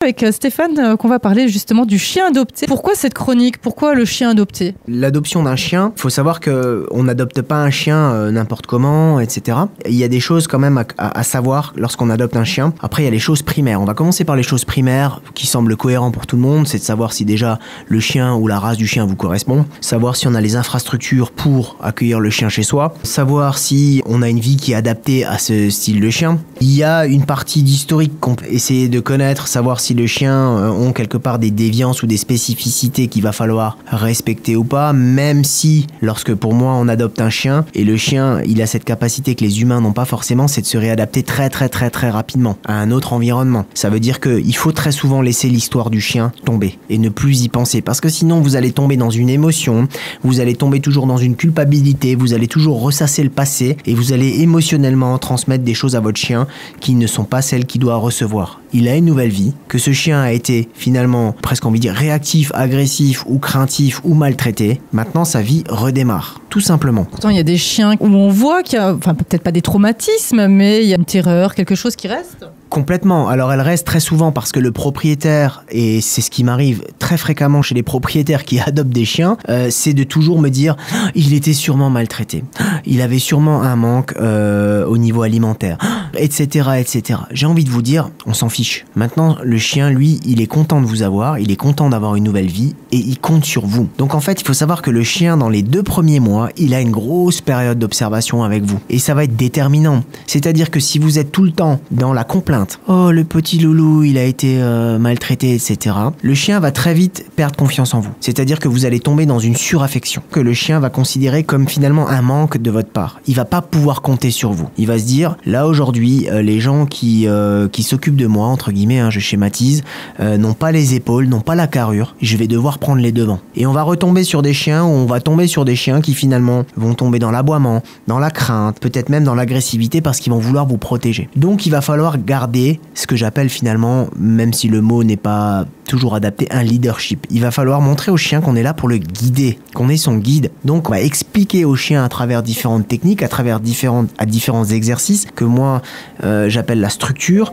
Avec Stéphane, qu'on va parler justement du chien adopté. Pourquoi cette chronique? Pourquoi le chien adopté? L'adoption d'un chien, il faut savoir qu'on n'adopte pas un chien n'importe comment, etc. Il y a des choses quand même à savoir lorsqu'on adopte un chien. Après, il y a les choses primaires. On va commencer par les choses primaires qui semblent cohérentes pour tout le monde. C'est de savoir si déjà le chien ou la race du chien vous correspond. Savoir si on a les infrastructures pour accueillir le chien chez soi. Savoir si on a une vie qui est adaptée à ce style de chien. Il y a une partie d'historique qu'on peut essayer de connaître, savoir si le chien ont quelque part des déviances ou des spécificités qu'il va falloir respecter ou pas, même si, lorsque pour moi on adopte un chien, et le chien il a cette capacité que les humains n'ont pas forcément, c'est de se réadapter très rapidement à un autre environnement. Ça veut dire qu'il faut très souvent laisser l'histoire du chien tomber et ne plus y penser, parce que sinon vous allez tomber dans une émotion, vous allez tomber toujours dans une culpabilité, vous allez toujours ressasser le passé et vous allez émotionnellement transmettre des choses à votre chien qui ne sont pas celles qu'il doit recevoir. Il a une nouvelle vie, que ce chien a été finalement presque envie de dire réactif, agressif ou craintif ou maltraité. Maintenant sa vie redémarre, tout simplement. Pourtant il y a des chiens où on voit qu'il y a, enfin peut-être pas des traumatismes, mais il y a une terreur, quelque chose qui reste. Complètement. Alors elle reste très souvent parce que le propriétaire, et c'est ce qui m'arrive très fréquemment chez les propriétaires qui adoptent des chiens, c'est de toujours me dire « il était sûrement maltraité, il avait sûrement un manque au niveau alimentaire, etc. etc. » J'ai envie de vous dire, on s'en fiche. Maintenant, le chien, lui, il est content de vous avoir, il est content d'avoir une nouvelle vie et il compte sur vous. Donc en fait, il faut savoir que le chien, dans les 2 premiers mois, il a une grosse période d'observation avec vous. Et ça va être déterminant. C'est-à-dire que si vous êtes tout le temps dans la complainte, oh le petit loulou il a été maltraité, etc. Le chien va très vite perdre confiance en vous. C'est-à-dire que vous allez tomber dans une suraffection que le chien va considérer comme finalement un manque de votre part. Il va pas pouvoir compter sur vous. Il va se dire là aujourd'hui les gens qui s'occupent de moi entre guillemets, je schématise, n'ont pas les épaules, n'ont pas la carrure. Je vais devoir prendre les devants. Et on va retomber sur des chiens où on va tomber sur des chiens qui finalement vont tomber dans l'aboiement, dans la crainte, peut-être même dans l'agressivité parce qu'ils vont vouloir vous protéger. Donc il va falloir garder ce que j'appelle finalement, même si le mot n'est pas toujours adapté, un leadership. Il va falloir montrer au chien qu'on est là pour le guider, qu'on est son guide. Donc on va expliquer au chien à travers différentes techniques, à travers différents exercices que moi j'appelle la structure,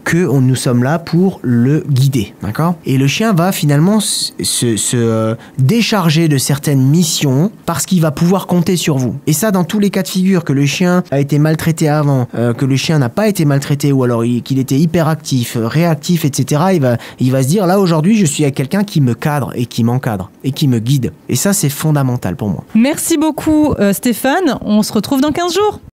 que nous sommes là pour le guider, d'accord? Et le chien va finalement se décharger de certaines missions parce qu'il va pouvoir compter sur vous. Et ça dans tous les cas de figure, que le chien a été maltraité avant, que le chien n'a pas été maltraité ou alors qu'il était hyperactif, réactif, etc. Il va se dire, là aujourd'hui je suis avec quelqu'un qui me cadre et qui m'encadre et qui me guide. Et ça c'est fondamental pour moi. Merci beaucoup Stéphane, on se retrouve dans 15 jours.